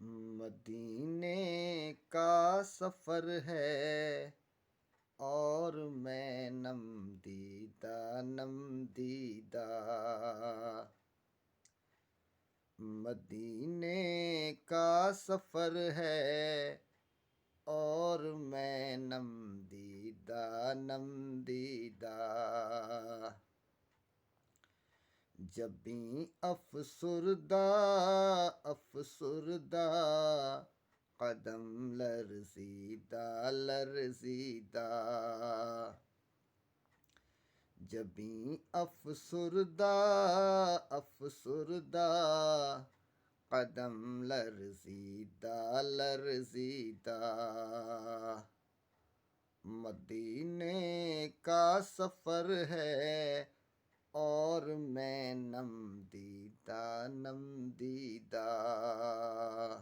مدینے کا سفر ہے اور میں نم دیدہ نم دیدہ۔ مدینے کا سفر ہے اور میں نم دیدہ نم دیدہ۔ جبیں افسردہ افسردہ قدم لرزیدہ لرزیدہ۔ جبیں افسردہ افسردہ قدم لرزیدہ لرزیدہ۔ مدینے کا سفر ہے اور میں نم دیدہ نم دیدہ۔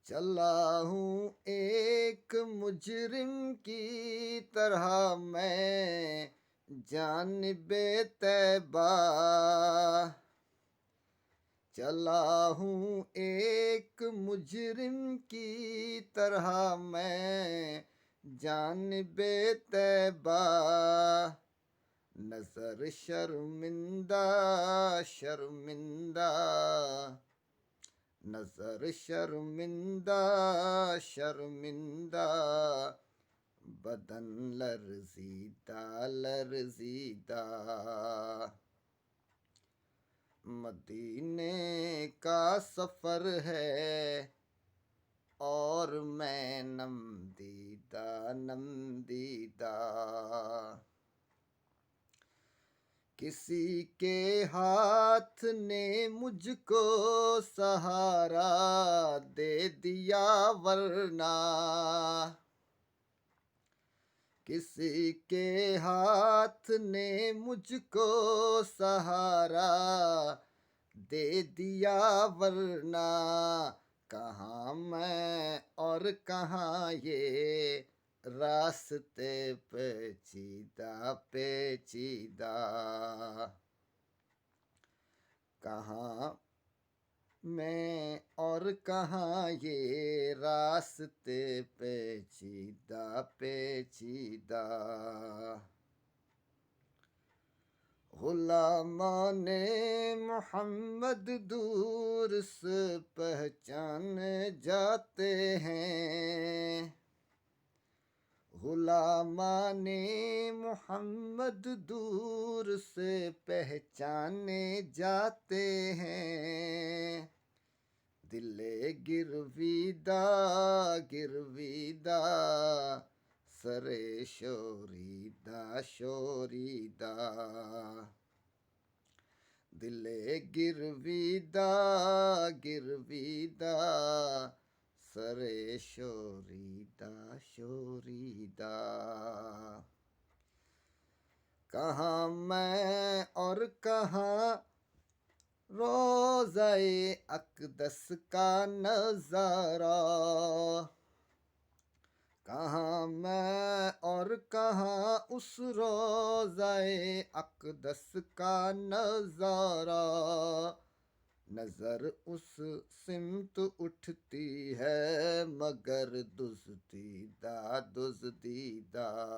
چلا ہوں ایک مجرم کی طرح میں جانب طیبہ۔ چلا ہوں ایک مجرم کی طرح میں جانب طیبہ۔ نظر شرمندہ شرمندہ، نظر شرمندہ شرمندہ، بدن لرزیدہ لرزیدہ۔ مدینے کا سفر ہے اور میں نم دیدہ نم دیدہ۔ کسی کے ہاتھ نے مجھ کو سہارا دے دیا ورنہ، کسی کے ہاتھ نے مجھ کو سہارا دے دیا ورنہ۔ کہاں میں اور کہاں یہ راستے پیچیدہ پیچیدہ۔ کہاں میں اور کہاں یہ راستے پیچیدہ پیچیدہ۔ غلامان محمد دور سے پہچانے جاتے ہیں۔ غلامان محمد دور سے پہچانے جاتے ہیں۔ دل گرویدہ گرویدہ، سر شوریدہ شوریدہ۔ دل گرویدہ گرویدہ، سر شوریدہ شوریدہ۔ کہاں میں اور کہاں روضہ اقدس کا نظارہ۔ کہاں میں اور کہاں اس روضہ اقدس کا نظارہ۔ نظر اس سمت اٹھتی ہے مگر دزدیدہ دزدیدہ۔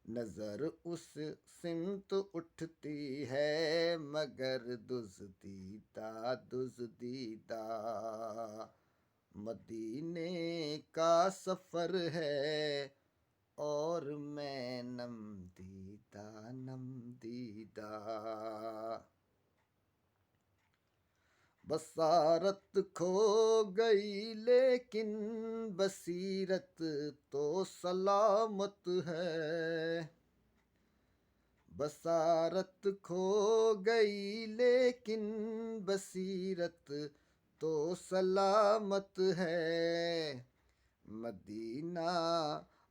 نظر اس سمت اٹھتی ہے مگر دزدیدہ دزدیدہ۔ مدینے کا سفر ہے اور میں نم دیدہ نم دیدہ۔ بصارت کھو گئی لیکن بصیرت تو سلامت ہے۔ بصارت کھو گئی لیکن بصیرت تو سلامت ہے۔ مدینہ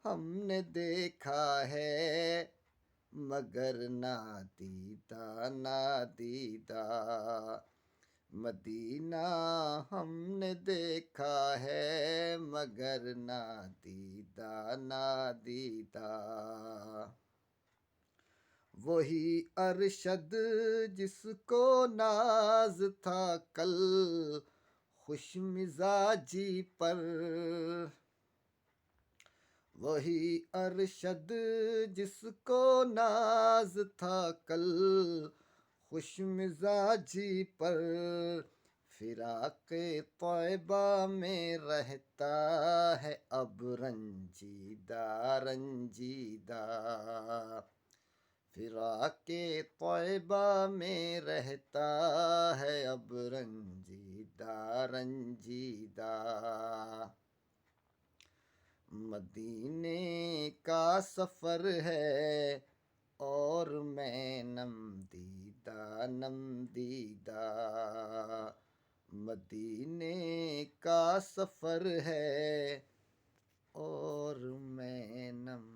ہم نے دیکھا ہے مگر نادیدہ نادیدہ۔ مدینہ ہم نے دیکھا ہے مگر نادیدہ نادیدہ۔ وہی ارشد جس کو ناز تھا کل خوش مزاجی پر، وہی ارشد جس کو ناز تھا کل خوش مزاجی پر، فراق طیبہ میں رہتا ہے اب رنجیدہ رنجیدہ، فراق طیبہ میں رہتا ہے اب رنجیدہ رنجیدہ، مدینے کا سفر ہے اور میں نم دیدہ نم دیدہ، مدینے کا سفر ہے اور میں نم